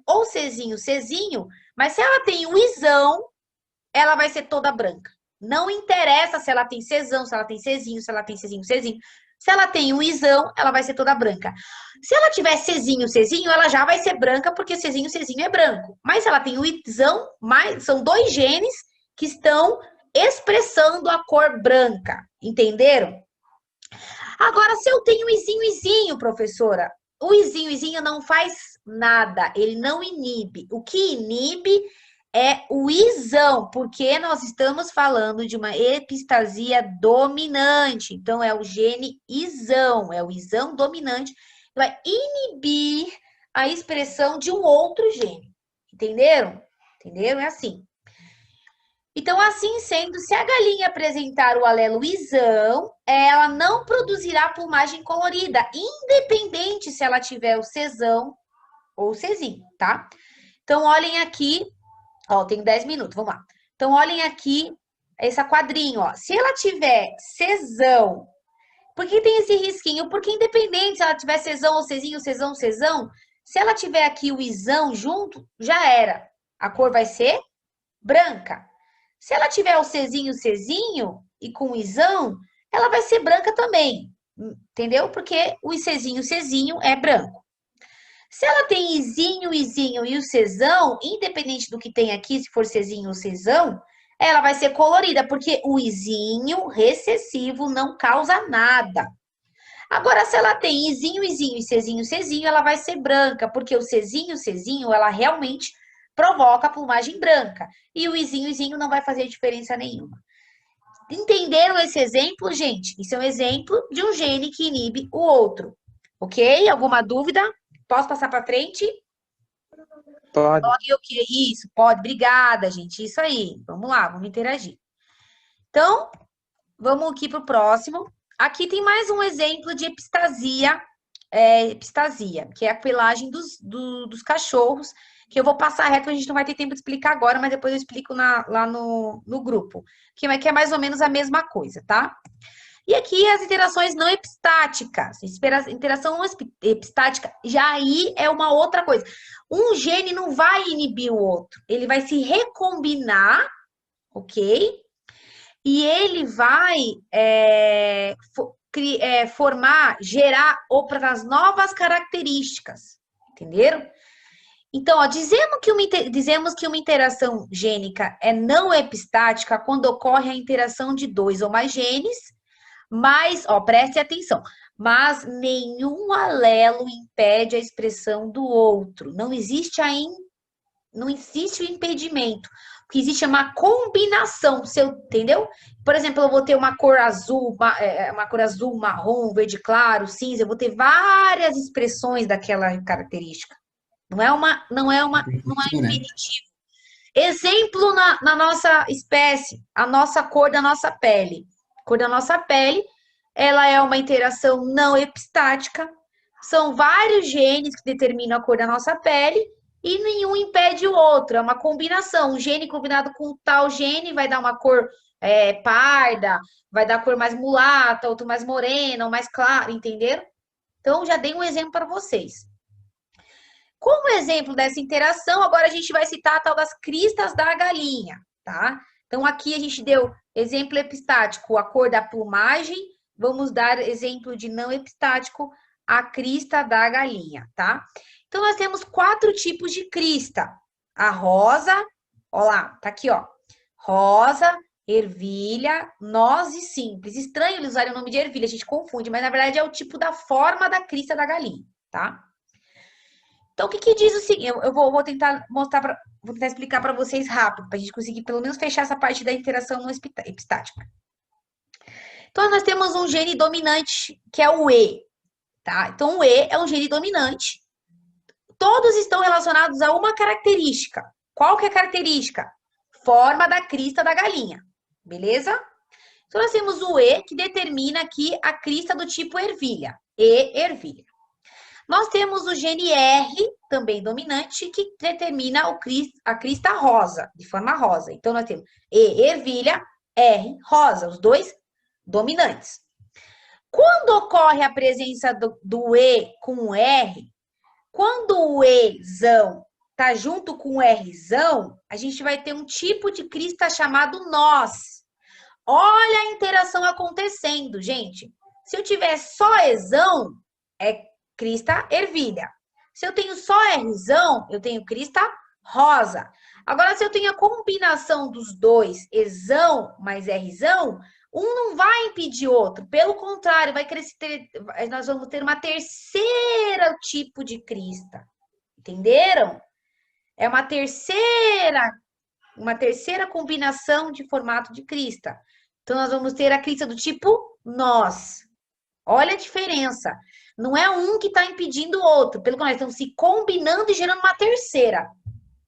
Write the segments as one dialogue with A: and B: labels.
A: ou Czinho, Czinho, mas se ela tem o Izão, ela vai ser toda branca. Não interessa se ela tem Czão, se ela tem Czinho, se ela tem Czinho, Czinho. Se ela tem o Izão, ela vai ser toda branca. Se ela tiver Czinho, Czinho, ela já vai ser branca, porque Czinho, Czinho é branco. Mas se ela tem o Izão, são dois genes que estão expressando a cor branca. Entenderam? Agora, se eu tenho Izinho, Izinho, professora, o Izinho, Izinho não faz nada, ele não inibe. O que inibe é o Izão, porque nós estamos falando de uma epistasia dominante. Então, é o gene Izão, é o Izão dominante, que vai inibir a expressão de um outro gene. Entenderam? Entenderam? É assim. Então, assim sendo, se a galinha apresentar o alelo Izão, ela não produzirá plumagem colorida, independente se ela tiver o Czão ou o Czinho, tá? Então, olhem aqui, ó, tem 10 minutos, vamos lá. Então, olhem aqui esse quadrinho, ó. Se ela tiver Czão, por que tem esse risquinho? Porque independente se ela tiver Czão ou Czinho, Czão, Czão, se ela tiver aqui o Izão junto, já era. A cor vai ser branca. Se ela tiver o Czinho, Czinho e com o Izão, ela vai ser branca também, entendeu? Porque o Czinho, Czinho é branco. Se ela tem Izinho, Izinho e o Czão, independente do que tem aqui, se for Czinho ou Czão, ela vai ser colorida, porque o Izinho recessivo não causa nada. Agora, se ela tem Izinho, Izinho e Czinho, Czinho, ela vai ser branca, porque o Czinho, Czinho, ela realmente provoca a plumagem branca. E o Izinho, Izinho não vai fazer diferença nenhuma. Entenderam esse exemplo, gente? Isso é um exemplo de um gene que inibe o outro. Ok? Alguma dúvida? Posso passar para frente?
B: Pode.
A: Pode, o que? Isso, pode. Obrigada, gente. Isso aí. Vamos lá, vamos interagir. Então, vamos aqui para o próximo. Aqui tem mais um exemplo de epistasia, que é a pelagem dos cachorros, que eu vou passar reto, a gente não vai ter tempo de explicar agora, mas depois eu explico lá no grupo, que é mais ou menos a mesma coisa, tá? E aqui as interações não epistáticas. Interação não epistática, já aí é uma outra coisa. Um gene não vai inibir o outro, ele vai se recombinar, ok? E ele vai gerar outras novas características, entenderam? Então, ó, dizemos que uma interação gênica é não epistática quando ocorre a interação de dois ou mais genes, mas, ó, preste atenção, mas nenhum alelo impede a expressão do outro. Não existe o impedimento. O que existe é uma combinação, entendeu? Por exemplo, eu vou ter uma cor azul, marrom, verde claro, cinza, eu vou ter várias expressões daquela característica. Não é impeditivo. Exemplo na nossa espécie, a nossa cor da nossa pele. A cor da nossa pele, ela é uma interação não epistática. São vários genes que determinam a cor da nossa pele e nenhum impede o outro. É uma combinação. Um gene combinado com tal gene vai dar uma cor parda, vai dar cor mais mulata, outro mais morena, ou mais clara, entenderam? Então, já dei um exemplo para vocês. Como exemplo dessa interação, agora a gente vai citar a tal das cristas da galinha, tá? Então, aqui a gente deu exemplo epistático, a cor da plumagem. Vamos dar exemplo de não epistático, a crista da galinha, tá? Então, nós temos 4 tipos de crista. A rosa, ó lá, tá aqui, ó. Rosa, ervilha, noz e simples. Estranho eles usarem o nome de ervilha, a gente confunde, mas na verdade é o tipo da forma da crista da galinha, tá? Então, o que diz o seguinte? Eu vou tentar mostrar, vou tentar explicar para vocês rápido, para a gente conseguir pelo menos fechar essa parte da interação não epistática. Então, nós temos um gene dominante, que é o E, tá? Então, o E é um gene dominante. Todos estão relacionados a uma característica. Qual que é a característica? Forma da crista da galinha, beleza? Então, nós temos o E, que determina aqui a crista do tipo ervilha, E, ervilha. Nós temos o gene R, também dominante, que determina a crista rosa, de forma rosa. Então, nós temos E, ervilha, R, rosa, os dois dominantes. Quando ocorre a presença do E com o R, Quando o Ezão tá junto com o Rzão, a gente vai ter um tipo de crista chamado nós. Olha a interação acontecendo, gente. Se eu tiver só Ezão, é crista ervilha. Se eu tenho só Rzão, eu tenho crista rosa. Agora, se eu tenho a combinação dos dois, Ezão mais Rzão, um não vai impedir o outro. Pelo contrário, vai crescer, nós vamos ter uma terceira tipo de crista. Entenderam? É uma terceira combinação de formato de crista. Então, nós vamos ter a crista do tipo nós. Olha a diferença. Não é um que está impedindo o outro. Pelo contrário, estão se combinando e gerando uma terceira.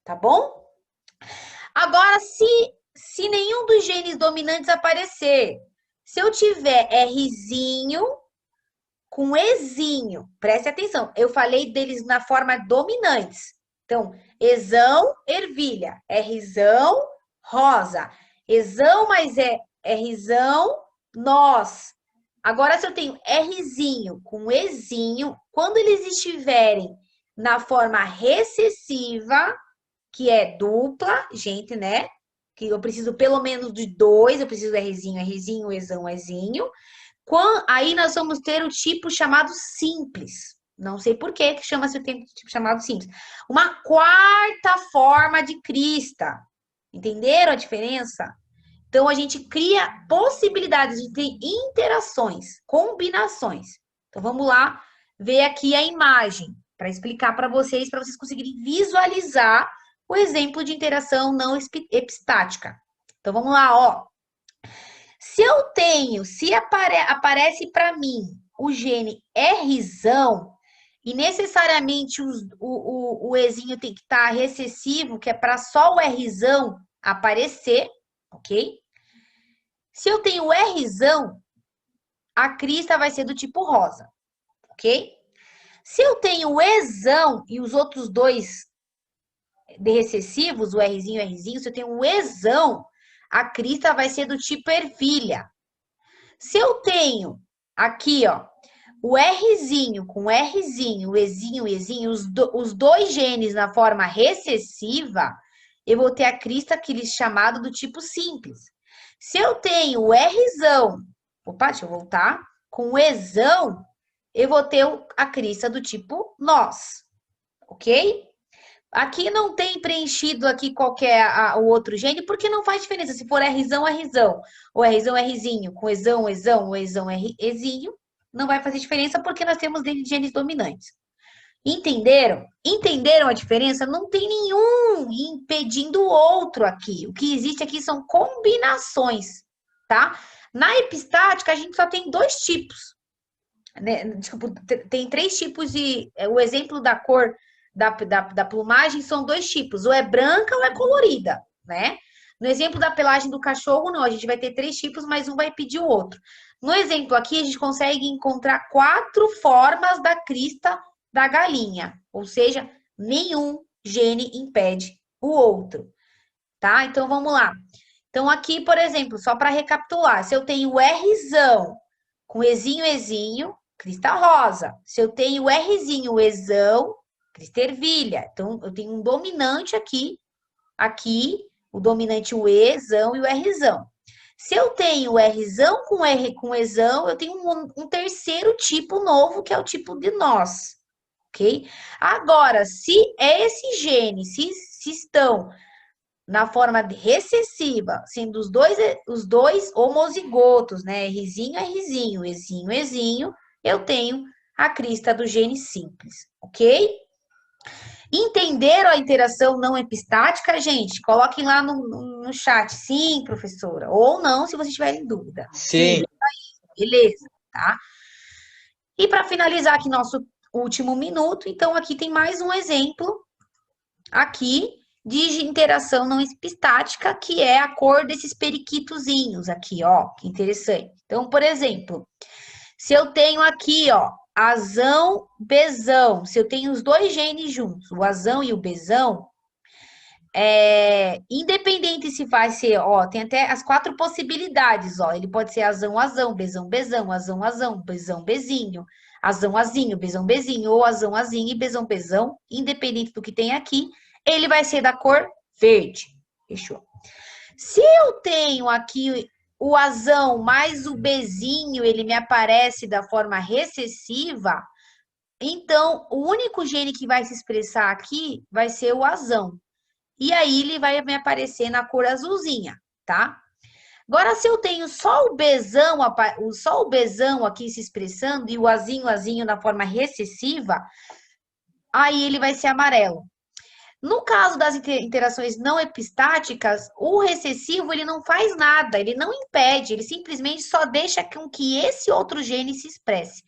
A: Tá bom? Agora, se nenhum dos genes dominantes aparecer, se eu tiver Rzinho com Ezinho, preste atenção, eu falei deles na forma dominantes. Então, Ezão, ervilha, Rzão, rosa, Ezão mais Rzão, nós. Agora, se eu tenho Rzinho com Ezinho, quando eles estiverem na forma recessiva, que é dupla, gente, né? Que eu preciso pelo menos de dois, eu preciso Rzinho, Rzinho, Ezão, Ezinho. Aí nós vamos ter o tipo chamado simples. Não sei por que chama-se o tipo chamado simples. Uma quarta forma de crista. Entenderam a diferença? Então, a gente cria possibilidades de ter interações, combinações. Então, vamos lá ver aqui a imagem para explicar para vocês conseguirem visualizar o exemplo de interação não epistática. Então, vamos lá, ó. Se aparece para mim o gene Rzão, e necessariamente o Ezinho tem que estar recessivo, que é para só o Rzão aparecer, ok? Se eu tenho o Rzão, a crista vai ser do tipo rosa, ok? Se eu tenho o Ezão e os outros dois recessivos, o Rzinho e o Rzinho, se eu tenho o Ezão, a crista vai ser do tipo ervilha. Se eu tenho aqui, ó, o Rzinho com o Rzinho, o Ezinho e o Ezinho, os dois genes na forma recessiva, eu vou ter a crista que eles chamado do tipo simples. Se eu tenho o Rzão, opa, deixa eu voltar, com o Ezão, eu vou ter a crista do tipo nós, ok? Aqui não tem preenchido aqui qualquer o outro gene, porque não faz diferença. Se for Rzão, é Rzão. Ou Rzão, é Rzinho. Com Ezão, Ezão. Ou Ezão, é Ezinho. Não vai fazer diferença porque nós temos genes dominantes. Entenderam? Entenderam a diferença? Não tem nenhum impedindo o outro aqui. O que existe aqui são combinações, tá? Na epistática, a gente só tem dois tipos. Né? Desculpa, tem três tipos de... O exemplo da cor da plumagem são dois tipos, ou é branca ou é colorida, né? No exemplo da pelagem do cachorro, não, a gente vai ter três tipos, mas um vai pedir o outro. No exemplo aqui, a gente consegue encontrar 4 formas da crista da galinha, ou seja, nenhum gene impede o outro, tá? Então, vamos lá. Então, aqui, por exemplo, só para recapitular, se eu tenho o Rzão com Ezinho, Ezinho, crista rosa. Se eu tenho o Rzinho, Ezão, crista ervilha. Então, eu tenho um dominante aqui, o dominante o Ezão e o Rzão. Se eu tenho o Rzão com Ezão, eu tenho um terceiro tipo novo, que é o tipo de nós, ok? Agora, se esse gene, se estão na forma recessiva, sendo os dois homozigotos, né? Rzinho é Rzinho, Ezinho, Ezinho, eu tenho a crista do gene simples, ok? Entenderam a interação não epistática, gente? Coloquem lá no chat. Sim, professora. Ou não, se vocês tiverem dúvida.
B: Sim.
A: Beleza, tá? E para finalizar aqui nosso último minuto, então aqui tem mais um exemplo aqui de interação não epistática, que é a cor desses periquitozinhos aqui, ó. Que interessante. Então, por exemplo, se eu tenho aqui, ó, azão, bezão. Se eu tenho os dois genes juntos, o azão e o bezão, independente se vai ser, ó, tem até as 4 possibilidades, ó. Ele pode ser azão, azão, bezão, bezão, azão, azão, bezão, bezinho, Azão, azinho, bezão, bezinho, ou azão, azinho e bezão, bezão, independente do que tem aqui, ele vai ser da cor verde. Fechou. Se eu tenho aqui o azão mais o bezinho, ele me aparece da forma recessiva, então o único gene que vai se expressar aqui vai ser o azão. E aí ele vai me aparecer na cor azulzinha, tá? Agora, se eu tenho só o bezão aqui se expressando e o azinho na forma recessiva, aí ele vai ser amarelo. No caso das interações não epistáticas, o recessivo ele não faz nada, ele não impede, ele simplesmente só deixa com que esse outro gene se expresse.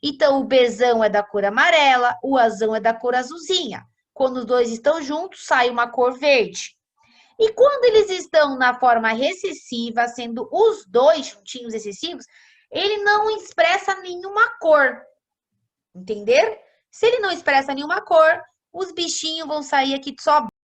A: Então, o bezão é da cor amarela, o azão é da cor azulzinha. Quando os dois estão juntos, sai uma cor verde. E quando eles estão na forma recessiva, sendo os dois juntinhos excessivos, ele não expressa nenhuma cor. Entenderam? Se ele não expressa nenhuma cor, os bichinhos vão sair aqui só